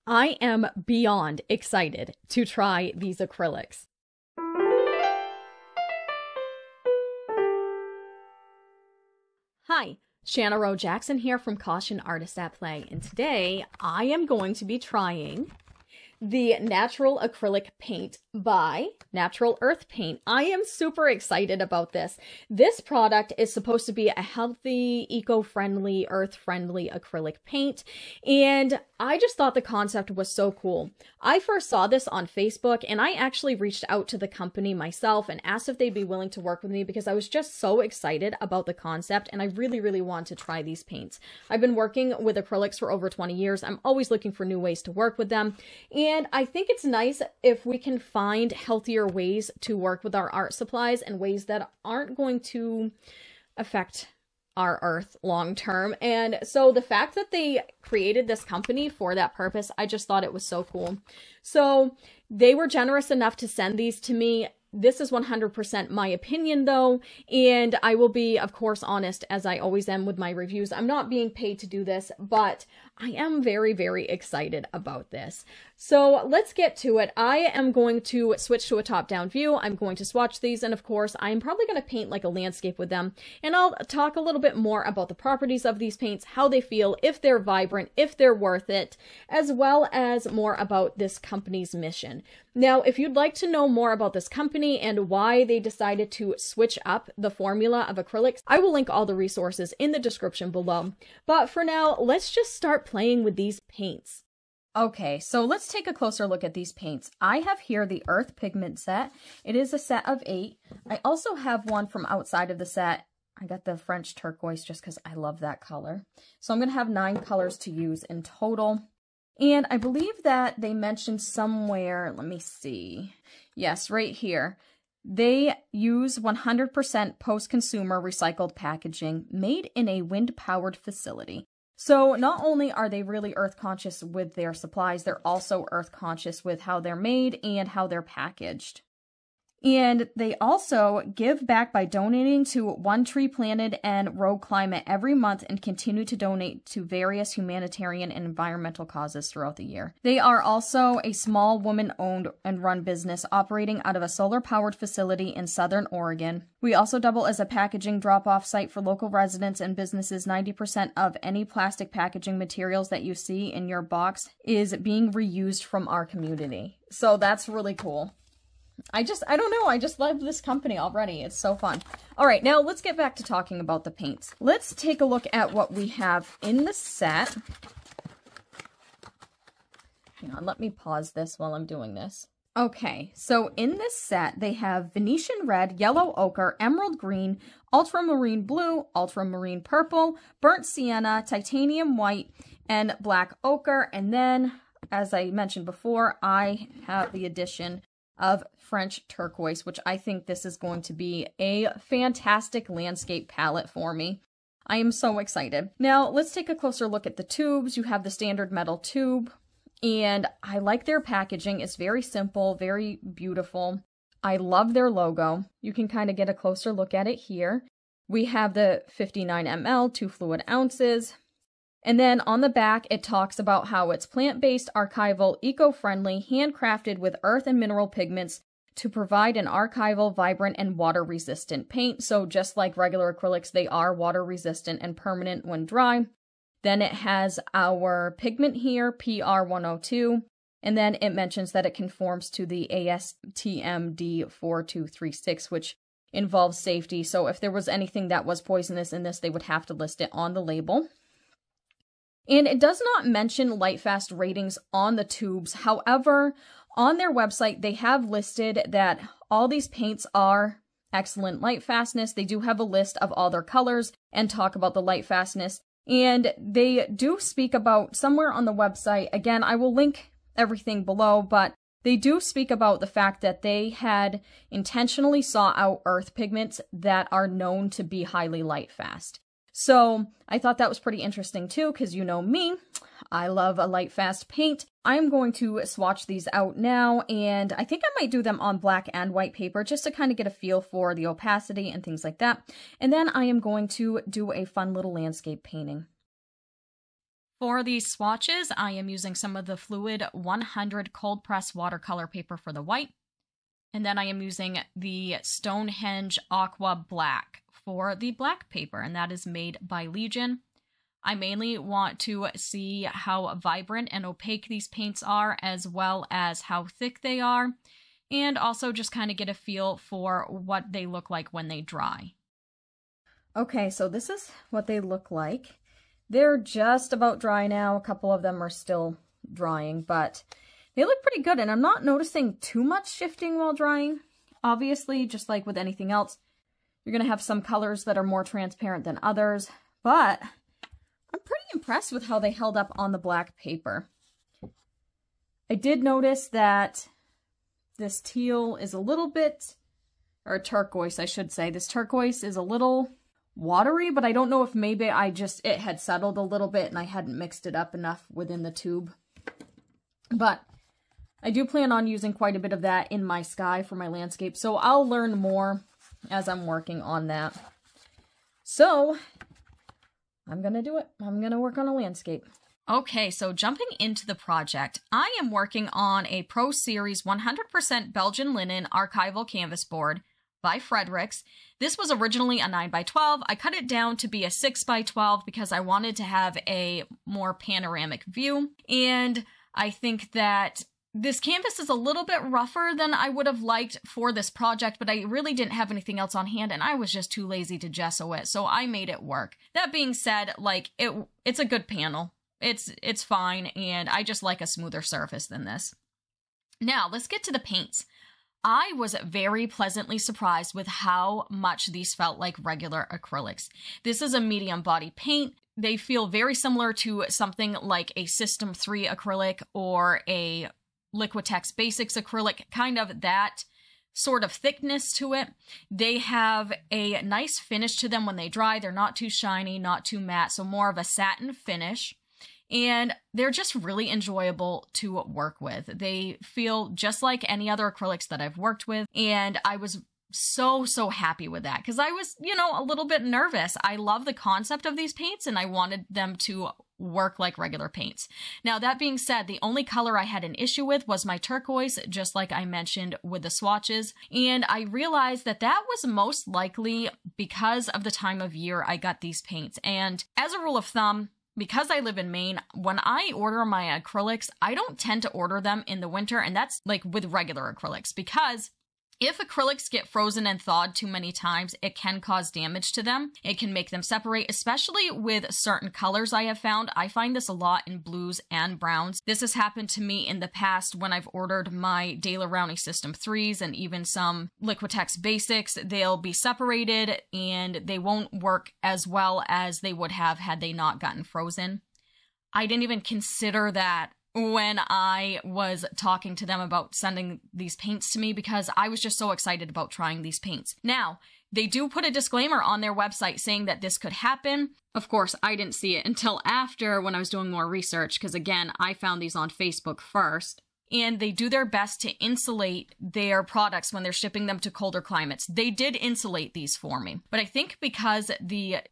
I am beyond excited to try these acrylics. Hi, Shanna Rowe Jackson here from Caution Artist at Play, and today I am going to be trying the Natural Acrylic Paint by Natural Earth Paint. I am super excited about this. This product is supposed to be a healthy, eco-friendly, earth-friendly acrylic paint, and I just thought the concept was so cool. I first saw this on Facebook, and I actually reached out to the company myself and asked if they'd be willing to work with me because I was just so excited about the concept, and I really want to try these paints. I've been working with acrylics for over 20 years. I'm always looking for new ways to work with them, and I think it's nice if we can find healthier ways to work with our art supplies and ways that aren't going to affect our earth long term. And so the fact that they created this company for that purpose, I just thought it was so cool. So they were generous enough to send these to me. This is 100% my opinion though, and I will be, of course, honest as I always am with my reviews. I'm not being paid to do this, but I am very excited about this. So let's get to it. I am going to switch to a top-down view. I'm going to swatch these, and of course, I'm probably going to paint like a landscape with them, and I'll talk a little bit more about the properties of these paints, how they feel, if they're vibrant, if they're worth it, as well as more about this company's mission. Now, if you'd like to know more about this company and why they decided to switch up the formula of acrylics, I will link all the resources in the description below. But for now, let's just start playing with these paints. Okay, so let's take a closer look at these paints. I have here the Earth Pigment set. It is a set of 8. I also have one from outside of the set. I got the French turquoise just because I love that color. So I'm going to have 9 colors to use in total. And I believe that they mentioned somewhere, let me see. Yes, right here. They use 100% post-consumer recycled packaging made in a wind-powered facility. So not only are they really earth conscious with their supplies, they're also earth conscious with how they're made and how they're packaged. And they also give back by donating to One Tree Planted and Rogue Climate every month and continue to donate to various humanitarian and environmental causes throughout the year. They are also a small woman-owned and run business operating out of a solar-powered facility in Southern Oregon. We also double as a packaging drop-off site for local residents and businesses. 90% of any plastic packaging materials that you see in your box is being reused from our community. So that's really cool. I don't know, I just love this company already. It's so fun. All right, now let's get back to talking about the paints. Let's take a look at what we have in the set. Hang on, let me pause this while I'm doing this. Okay, so in this set, they have Venetian red, yellow ochre, emerald green, ultramarine blue, ultramarine purple, burnt sienna, titanium white, and black ochre. And then, as I mentioned before, I have the addition of French turquoise, which I think this is going to be a fantastic landscape palette for me. I am so excited. Now, let's take a closer look at the tubes. You have the standard metal tube, and I like their packaging. It's very simple, very beautiful. I love their logo. You can kind of get a closer look at it here. We have the 59 ml, 2 fluid ounces. And then on the back, it talks about how it's plant-based, archival, eco-friendly, handcrafted with earth and mineral pigments to provide an archival, vibrant, and water-resistant paint. So just like regular acrylics, they are water-resistant and permanent when dry. Then it has our pigment here, PR102, and then it mentions that it conforms to the ASTM D4236, which involves safety. So if there was anything that was poisonous in this, they would have to list it on the label. And it does not mention Lightfast ratings on the tubes. However, on their website, they have listed that all these paints are excellent light fastness. They do have a list of all their colors and talk about the light fastness. And they do speak about somewhere on the website, again, I will link everything below, but they do speak about the fact that they had intentionally sought out earth pigments that are known to be highly light fast. So I thought that was pretty interesting too, because you know me, I love a light fast paint. I'm going to swatch these out now, and I think I might do them on black and white paper just to kind of get a feel for the opacity and things like that. And then I am going to do a fun little landscape painting. For these swatches, I am using some of the Fluid 100 cold press watercolor paper for the white. And then I am using the Stonehenge Aqua Black for the black paper, and that is made by Legion. I mainly want to see how vibrant and opaque these paints are, as well as how thick they are, and also just kind of get a feel for what they look like when they dry. Okay, so this is what they look like. They're just about dry now. A couple of them are still drying, but they look pretty good, and I'm not noticing too much shifting while drying. Obviously, just like with anything else, you're going to have some colors that are more transparent than others, but I'm pretty impressed with how they held up on the black paper. I did notice that this teal is a little bit, or turquoise, I should say. This turquoise is a little watery, but I don't know if maybe it had settled a little bit and I hadn't mixed it up enough within the tube. But I do plan on using quite a bit of that in my sky for my landscape, so I'll learn more as I'm working on that. So I'm gonna do it. I'm gonna work on a landscape. Okay, so jumping into the project, I am working on a Pro Series 100% Belgian linen archival canvas board by Acrylics. This was originally a 9x12. I cut it down to be a 6x12 because I wanted to have a more panoramic view. And I think that this canvas is a little bit rougher than I would have liked for this project, but I really didn't have anything else on hand and I was just too lazy to gesso it, so I made it work. That being said, like, it's a good panel. It's fine, and I just like a smoother surface than this. Now, let's get to the paints. I was very pleasantly surprised with how much these felt like regular acrylics. This is a medium body paint. They feel very similar to something like a System 3 acrylic or a Liquitex Basics acrylic, kind of that sort of thickness to it. They have a nice finish to them when they dry. They're not too shiny, not too matte, so more of a satin finish. And they're just really enjoyable to work with. They feel just like any other acrylics that I've worked with, and I was so happy with that because I was, a little bit nervous. I love the concept of these paints and I wanted them to work like regular paints. Now, that being said, the only color I had an issue with was my turquoise, just like I mentioned with the swatches. And I realized that that was most likely because of the time of year I got these paints. And as a rule of thumb, because I live in Maine, when I order my acrylics, I don't tend to order them in the winter, and that's like with regular acrylics, because if acrylics get frozen and thawed too many times, it can cause damage to them. It can make them separate, especially with certain colors I have found. I find this a lot in blues and browns. This has happened to me in the past when I've ordered my Daler Rowney System 3s and even some Liquitex Basics. They'll be separated and they won't work as well as they would have had they not gotten frozen. I didn't even consider that when I was talking to them about sending these paints to me because I was just so excited about trying these paints. Now, they do put a disclaimer on their website saying that this could happen. Of course, I didn't see it until after when I was doing more research because, again, I found these on Facebook first. And they do their best to insulate their products when they're shipping them to colder climates. They did insulate these for me. But I think because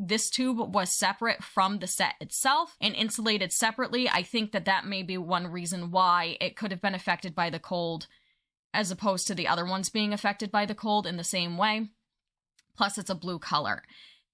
this tube was separate from the set itself and insulated separately, I think that may be one reason why it could have been affected by the cold as opposed to the other ones being affected by the cold in the same way. Plus, it's a blue color.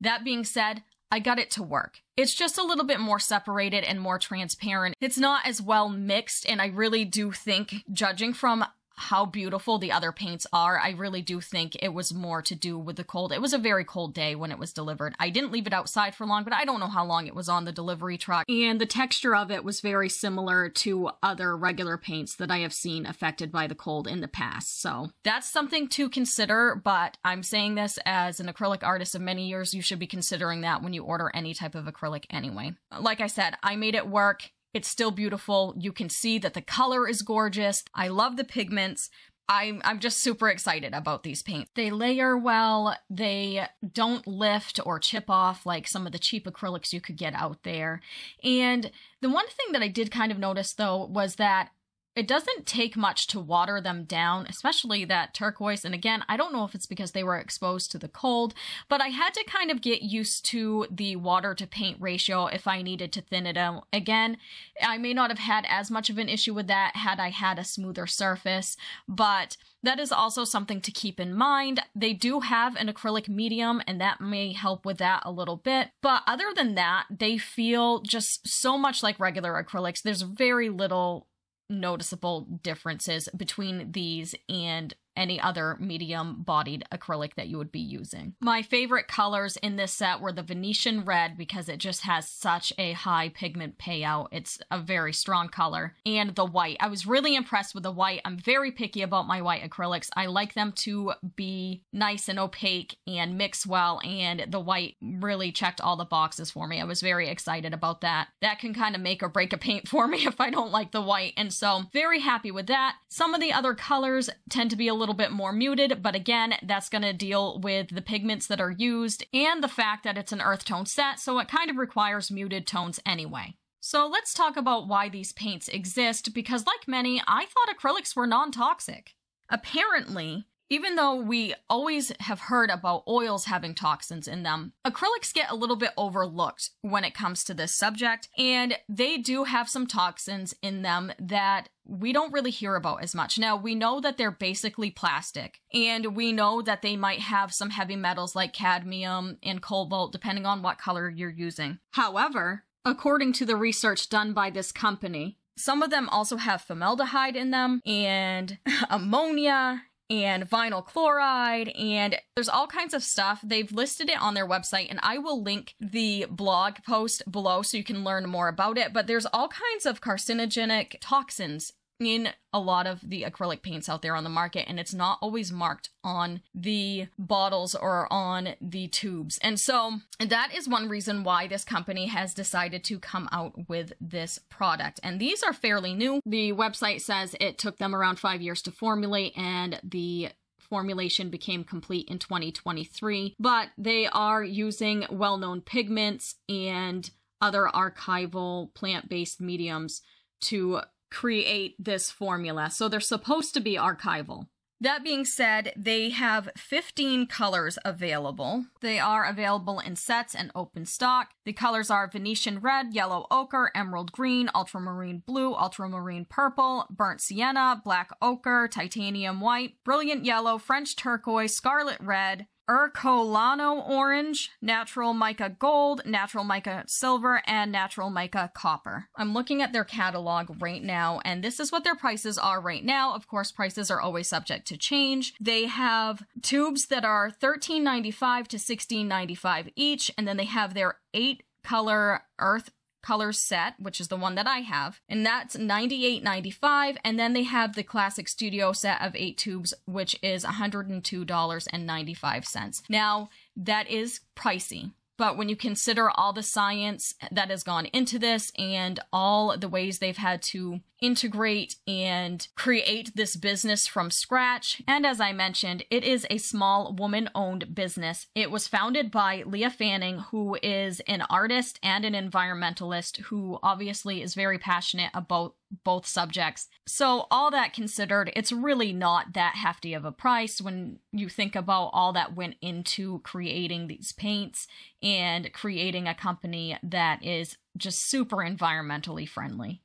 That being said, I got it to work. It's just a little bit more separated and more transparent. It's not as well mixed, and I really do think, judging from how beautiful the other paints are, I really do think it was more to do with the cold. It was a very cold day when it was delivered. I didn't leave it outside for long, but I don't know how long it was on the delivery truck. And the texture of it was very similar to other regular paints that I have seen affected by the cold in the past. So that's something to consider, but I'm saying this as an acrylic artist of many years. You should be considering that when you order any type of acrylic anyway. Like I said, I made it work. It's still beautiful. You can see that the color is gorgeous. I love the pigments. I'm just super excited about these paints. They layer well. They don't lift or chip off like some of the cheap acrylics you could get out there. And the one thing that I did kind of notice though was that it doesn't take much to water them down, especially that turquoise. And again, I don't know if it's because they were exposed to the cold, but I had to kind of get used to the water to paint ratio if I needed to thin it out. Again, I may not have had as much of an issue with that had I had a smoother surface, but that is also something to keep in mind. They do have an acrylic medium, and that may help with that a little bit. But other than that, they feel just so much like regular acrylics. There's very little noticeable differences between these and any other medium-bodied acrylic that you would be using. My favorite colors in this set were the Venetian red because it just has such a high pigment payout. It's a very strong color. And the white. I was really impressed with the white. I'm very picky about my white acrylics. I like them to be nice and opaque and mix well, and the white really checked all the boxes for me. I was very excited about that. That can kind of make or break a paint for me if I don't like the white, and so very happy with that. Some of the other colors tend to be a little bit more muted, but again, that's going to deal with the pigments that are used and the fact that it's an earth tone set, so it kind of requires muted tones anyway. So let's talk about why these paints exist, because like many, I thought acrylics were non-toxic. Apparently, even though we always have heard about oils having toxins in them, acrylics get a little bit overlooked when it comes to this subject, and they do have some toxins in them that we don't really hear about as much. Now, we know that they're basically plastic, and we know that they might have some heavy metals like cadmium and cobalt, depending on what color you're using. However, according to the research done by this company, some of them also have formaldehyde in them, and ammonia, and vinyl chloride, and there's all kinds of stuff. They've listed it on their website, and I will link the blog post below so you can learn more about it, but there's all kinds of carcinogenic toxins in a lot of the acrylic paints out there on the market, and it's not always marked on the bottles or on the tubes. And so that is one reason why this company has decided to come out with this product. And these are fairly new. The website says it took them around 5 years to formulate, and the formulation became complete in 2023, but they are using well-known pigments and other archival plant-based mediums to create this formula. So they're supposed to be archival. That being said, they have 15 colors available. They are available in sets and open stock. The colors are Venetian red, yellow ochre, emerald green, ultramarine blue, ultramarine purple, burnt sienna, black ochre, titanium white, brilliant yellow, French turquoise, scarlet red, Ercolano orange, natural mica gold, natural mica silver, and natural mica copper. I'm looking at their catalog right now, and this is what their prices are right now. Of course, prices are always subject to change. They have tubes that are $13.95 to $16.95 each, and then they have their 8-color earth color set, which is the one that I have, and that's $98.95, and then they have the classic studio set of 8 tubes, which is $102.95. Now, that is pricey, but when you consider all the science that has gone into this and all the ways they've had to integrate and create this business from scratch, and as I mentioned, it is a small woman-owned business. It was founded by Leah Fanning, who is an artist and an environmentalist who obviously is very passionate about both subjects. So all that considered, it's really not that hefty of a price when you think about all that went into creating these paints and creating a company that is just super environmentally friendly.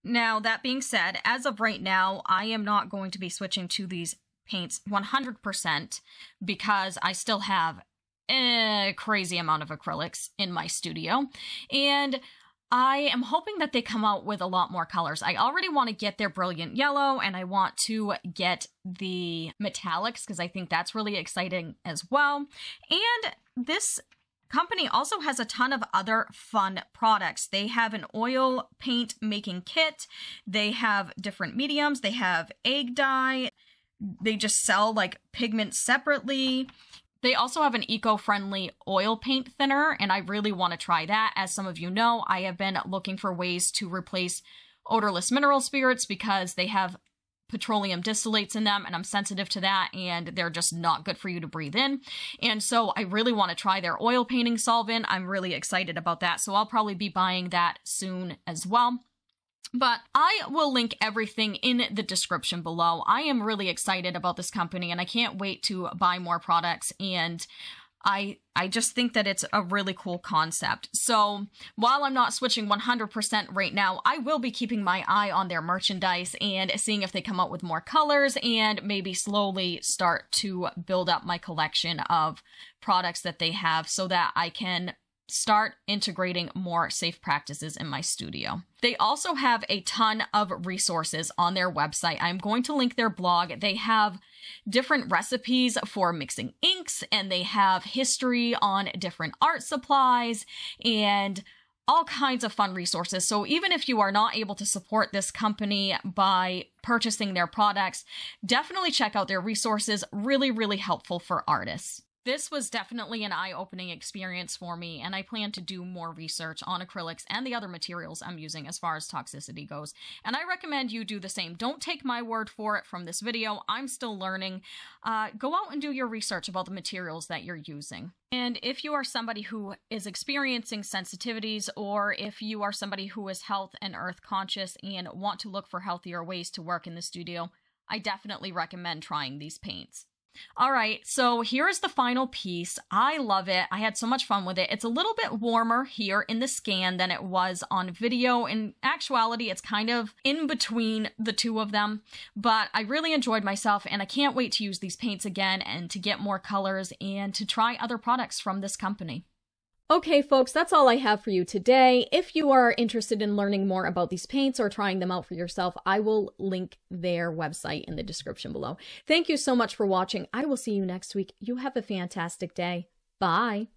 Now, that being said, as of right now, I am not going to be switching to these paints 100% because I still have a crazy amount of acrylics in my studio, and I am hoping that they come out with a lot more colors. I already want to get their brilliant yellow, and I want to get the metallics because I think that's really exciting as well. And this company also has a ton of other fun products. They have an oil paint making kit. They have different mediums. They have egg dye. They just sell like pigments separately. They also have an eco-friendly oil paint thinner, and I really want to try that. As some of you know, I have been looking for ways to replace odorless mineral spirits because they have petroleum distillates in them, and I'm sensitive to that, and they're just not good for you to breathe in. And so I really want to try their oil painting solvent. I'm really excited about that, so I'll probably be buying that soon as well. But I will link everything in the description below. I am really excited about this company and I can't wait to buy more products, and I just think that it's a really cool concept. So while I'm not switching 100% right now, I will be keeping my eye on their merchandise and seeing if they come out with more colors, and maybe slowly start to build up my collection of products that they have so that I can start integrating more safe practices in my studio. They also have a ton of resources on their website. I'm going to link their blog. They have different recipes for mixing inks, and they have history on different art supplies and all kinds of fun resources. So even if you are not able to support this company by purchasing their products, definitely check out their resources. Really, really helpful for artists. This was definitely an eye-opening experience for me, and I plan to do more research on acrylics and the other materials I'm using as far as toxicity goes. And I recommend you do the same. Don't take my word for it from this video. I'm still learning. Go out and do your research about the materials that you're using. And if you are somebody who is experiencing sensitivities, or if you are somebody who is health and earth conscious and want to look for healthier ways to work in the studio, I definitely recommend trying these paints. All right, so here's the final piece. I love it. I had so much fun with it. It's a little bit warmer here in the scan than it was on video. In actuality, it's kind of in between the two of them, but I really enjoyed myself, and I can't wait to use these paints again and to get more colors and to try other products from this company. Okay, folks, that's all I have for you today. If you are interested in learning more about these paints or trying them out for yourself, I will link their website in the description below. Thank you so much for watching. I will see you next week. You have a fantastic day. Bye.